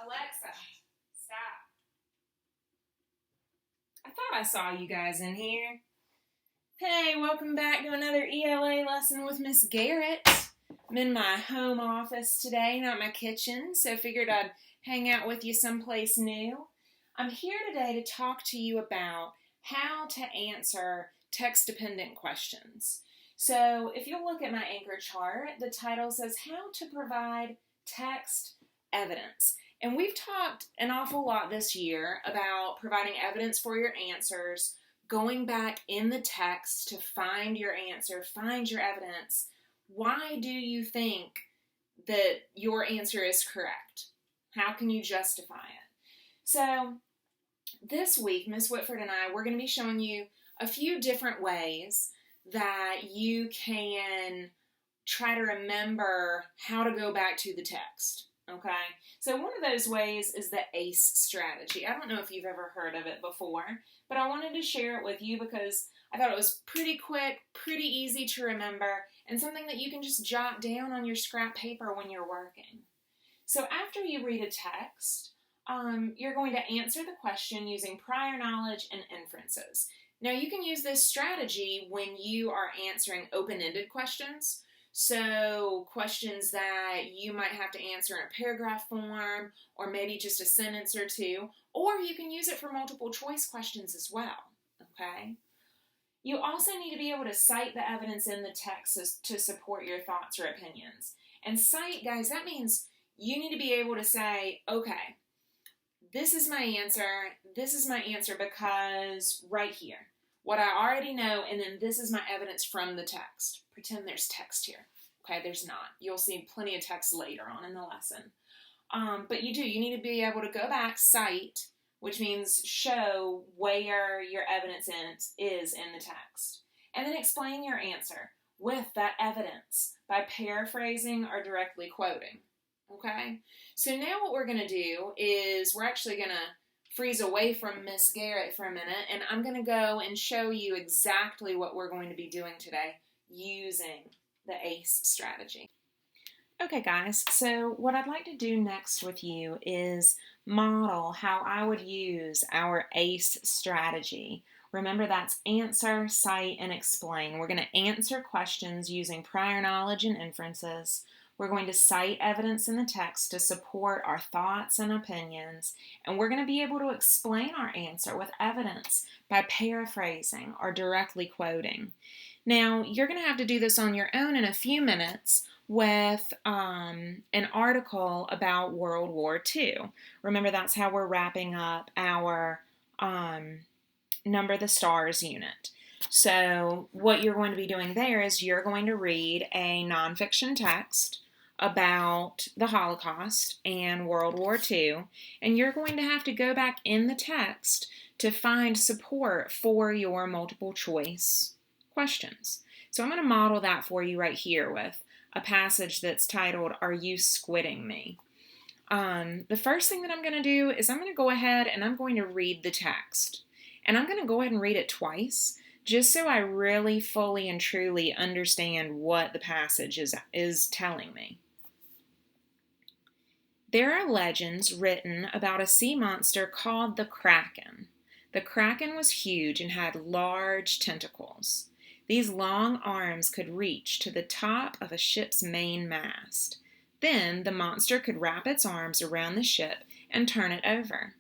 Alexa, stop. I thought I saw you guys in here. Hey, welcome back to another ELA lesson with Miss Garrett. I'm in my home office today, not my kitchen, so figured I'd hang out with you someplace new. I'm here today to talk to you about how to answer text-dependent questions. So if you'll look at my anchor chart, the title says How to Provide Text Evidence. And we've talked an awful lot this year about providing evidence for your answers, going back in the text to find your answer, find your evidence. Why do you think that your answer is correct? How can you justify it? So this week, Miss Whitford and I, we're going to be showing you a few different ways that you can try to remember how to go back to the text. Okay, so one of those ways is the ACE strategy. I don't know if you've ever heard of it before, but I wanted to share it with you because I thought it was pretty quick, pretty easy to remember, and something that you can just jot down on your scrap paper when you're working. So after you read a text, you're going to answer the question using prior knowledge and inferences. Now you can use this strategy when you are answering open-ended questions. So questions that you might have to answer in a paragraph form or maybe just a sentence or two, or you can use it for multiple choice questions as well, okay? You also need to be able to cite the evidence in the text to support your thoughts or opinions. And cite, guys, that means you need to be able to say, okay, this is my answer because right here. What I already know, and then this is my evidence from the text. Pretend there's text here. Okay, there's not. You'll see plenty of text later on in the lesson. But you need to be able to go back, cite, which means show where your evidence is in the text. And then explain your answer with that evidence by paraphrasing or directly quoting. Okay? So now what we're going to do is we're actually going to freeze away from Miss Garrett for a minute, and I'm going to go and show you exactly what we're going to be doing today using the ACE strategy. Okay guys, so what I'd like to do next with you is model how I would use our ACE strategy. Remember, that's answer, cite, and explain. We're going to answer questions using prior knowledge and inferences. We're going to cite evidence in the text to support our thoughts and opinions, and we're going to be able to explain our answer with evidence by paraphrasing or directly quoting. Now, you're going to have to do this on your own in a few minutes with an article about World War II. Remember, that's how we're wrapping up our Number the Stars unit. So what you're going to be doing there is you're going to read a nonfiction text about the Holocaust and World War II, and you're going to have to go back in the text to find support for your multiple choice questions. So I'm going to model that for you right here with a passage that's titled, Are You Squidding Me? The first thing that I'm going to do is I'm going to go ahead and I'm going to read the text. And I'm going to go ahead and read it twice, just so I really fully and truly understand what the passage is telling me. There are legends written about a sea monster called the Kraken. The Kraken was huge and had large tentacles. These long arms could reach to the top of a ship's main mast. Then the monster could wrap its arms around the ship and turn it over.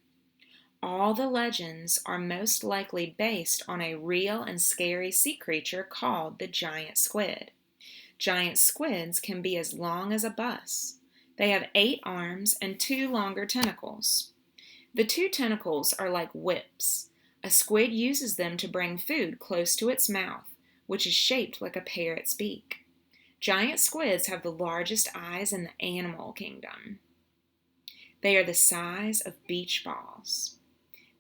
All the legends are most likely based on a real and scary sea creature called the Giant Squid. Giant squids can be as long as a bus. They have 8 arms and 2 longer tentacles. The 2 tentacles are like whips. A squid uses them to bring food close to its mouth, which is shaped like a parrot's beak. Giant squids have the largest eyes in the animal kingdom. They are the size of beach balls.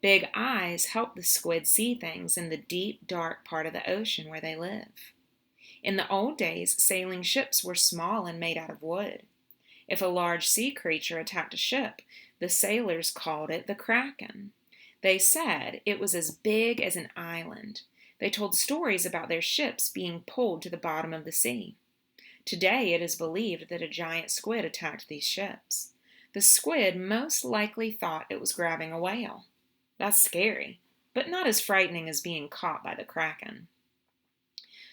Big eyes help the squid see things in the deep, dark part of the ocean where they live. In the old days, sailing ships were small and made out of wood. If a large sea creature attacked a ship, the sailors called it the Kraken. They said it was as big as an island. They told stories about their ships being pulled to the bottom of the sea. Today, it is believed that a giant squid attacked these ships. The squid most likely thought it was grabbing a whale. That's scary, but not as frightening as being caught by the Kraken.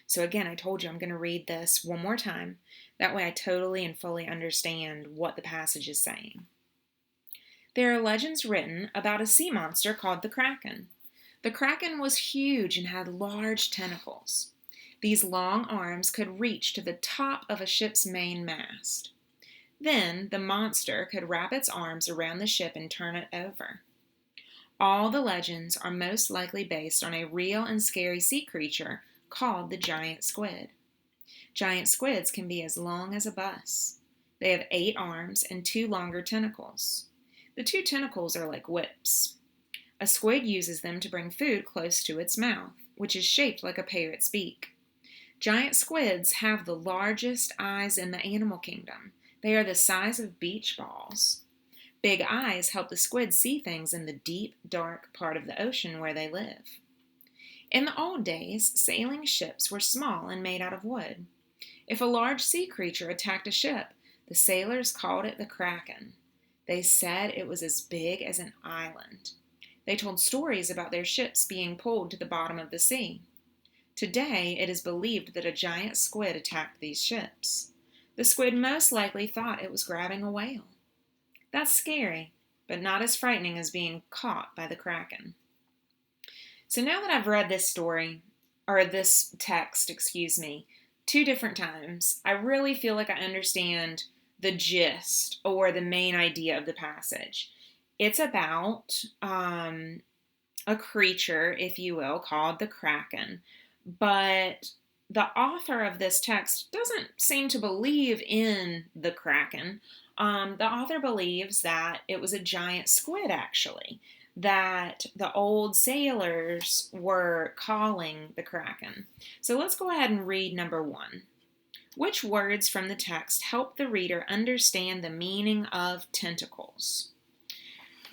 So again, I told you I'm going to read this one more time. That way I totally and fully understand what the passage is saying. There are legends written about a sea monster called the Kraken. The Kraken was huge and had large tentacles. These long arms could reach to the top of a ship's main mast. Then the monster could wrap its arms around the ship and turn it over. All the legends are most likely based on a real and scary sea creature called the giant squid. Giant squids can be as long as a bus. They have 8 arms and 2 longer tentacles. The 2 tentacles are like whips. A squid uses them to bring food close to its mouth, which is shaped like a parrot's beak. Giant squids have the largest eyes in the animal kingdom. They are the size of beach balls. Big eyes help the squid see things in the deep, dark part of the ocean where they live. In the old days, sailing ships were small and made out of wood. If a large sea creature attacked a ship, the sailors called it the Kraken. They said it was as big as an island. They told stories about their ships being pulled to the bottom of the sea. Today, it is believed that a giant squid attacked these ships. The squid most likely thought it was grabbing a whale. That's scary, but not as frightening as being caught by the Kraken. So now that I've read this text, 2 different times, I really feel like I understand the gist or the main idea of the passage. It's about a creature, if you will, called the Kraken. But the author of this text doesn't seem to believe in the Kraken. The author believes that it was a giant squid, actually, that the old sailors were calling the Kraken. So let's go ahead and read number 1. Which words from the text help the reader understand the meaning of tentacles?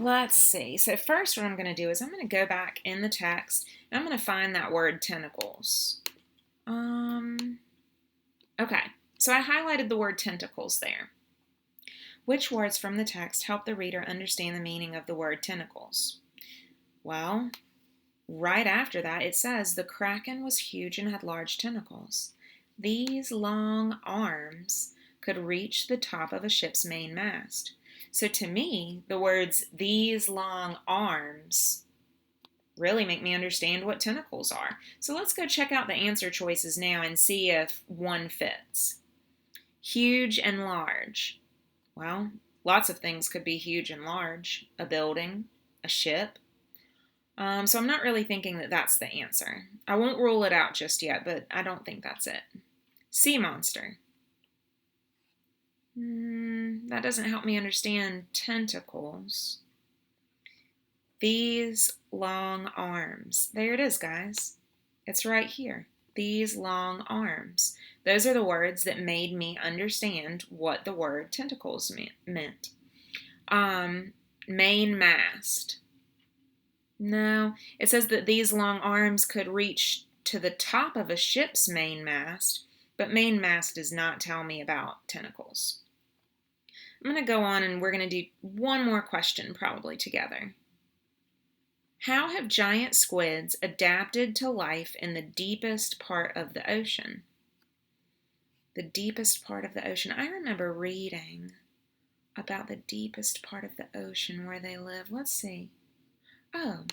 Let's see. So first what I'm going to do is I'm going to go back in the text and I'm going to find that word tentacles. Okay, so I highlighted the word tentacles there. Which words from the text help the reader understand the meaning of the word tentacles? Well, right after that it says the Kraken was huge and had large tentacles. These long arms could reach the top of a ship's main mast. So to me, the words these long arms really make me understand what tentacles are. So let's go check out the answer choices now and see if one fits. Huge and large. Well, lots of things could be huge and large. A building, a ship. So I'm not really thinking that that's the answer. I won't rule it out just yet, but I don't think that's it. Sea monster. That doesn't help me understand tentacles. These long arms. There it is, guys. It's right here. These long arms. Those are the words that made me understand what the word tentacles meant. Main mast. No, it says that these long arms could reach to the top of a ship's main mast, but main mast does not tell me about tentacles. I'm going to go on and we're going to do one more question probably together. How have giant squids adapted to life in the deepest part of the ocean? The deepest part of the ocean. I remember reading about the deepest part of the ocean where they live. Let's see. Oh,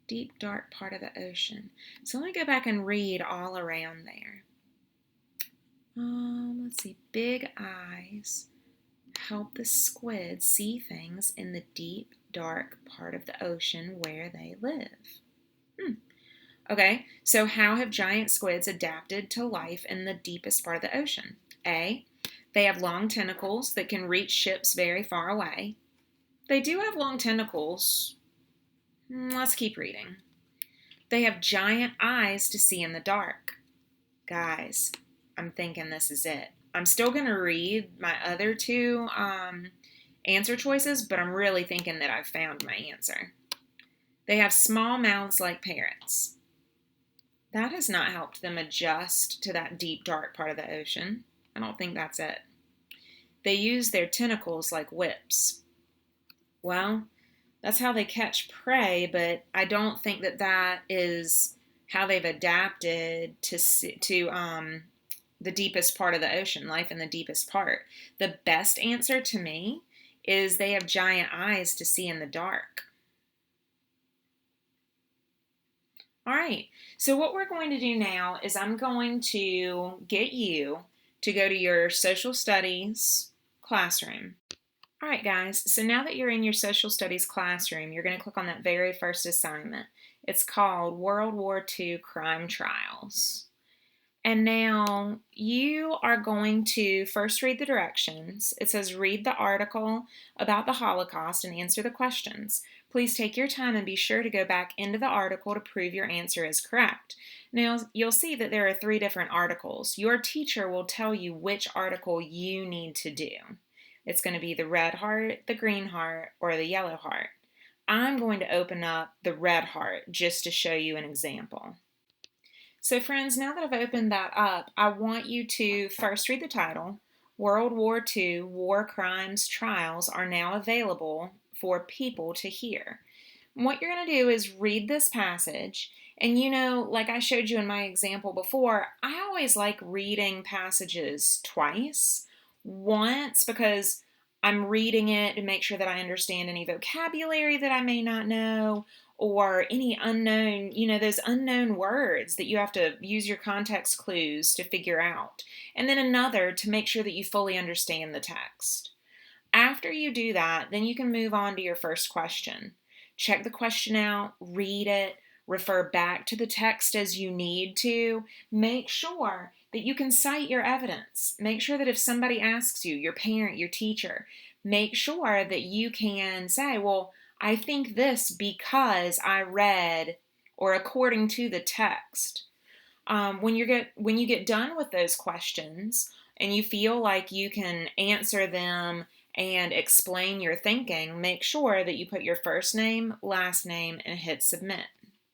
deep, dark part of the ocean. So let me go back and read all around there. Let's see. Big eyes help the squid see things in the deep, dark part of the ocean where they live. Okay, so how have giant squids adapted to life in the deepest part of the ocean? A, they have long tentacles that can reach ships very far away. They do have long tentacles. Let's keep reading. They have giant eyes to see in the dark. Guys, I'm thinking this is it. I'm still going to read my other 2 answer choices, but I'm really thinking that I've found my answer. They have small mouths like parrots. That has not helped them adjust to that deep, dark part of the ocean. I don't think that's it. They use their tentacles like whips. Well, that's how they catch prey, but I don't think that that is how they've adapted to the deepest part of the ocean, life in the deepest part. The best answer to me is they have giant eyes to see in the dark. All right, so what we're going to do now is I'm going to get you to go to your social studies classroom. All right, guys, so now that you're in your social studies classroom, you're going to click on that very first assignment. It's called World War II Crime Trials. And now you are going to first read the directions. It says read the article about the Holocaust and answer the questions. Please take your time and be sure to go back into the article to prove your answer is correct. Now you'll see that there are 3 different articles. Your teacher will tell you which article you need to do. It's going to be the red heart, the green heart, or the yellow heart. I'm going to open up the red heart just to show you an example. So friends, now that I've opened that up, I want you to first read the title. World War II War Crimes Trials are now available for people to hear. And what you're going to do is read this passage, and like I showed you in my example before, I always like reading passages twice. Once because I'm reading it to make sure that I understand any vocabulary that I may not know, or any unknown, those unknown words that you have to use your context clues to figure out. And then another to make sure that you fully understand the text. After you do that, then you can move on to your first question. Check the question out, read it, refer back to the text as you need to. Make sure that you can cite your evidence. Make sure that if somebody asks you, your parent, your teacher, make sure that you can say, well, I think this because I read or according to the text. When you get done with those questions and you feel like you can answer them and explain your thinking, make sure that you put your first name, last name, and hit submit.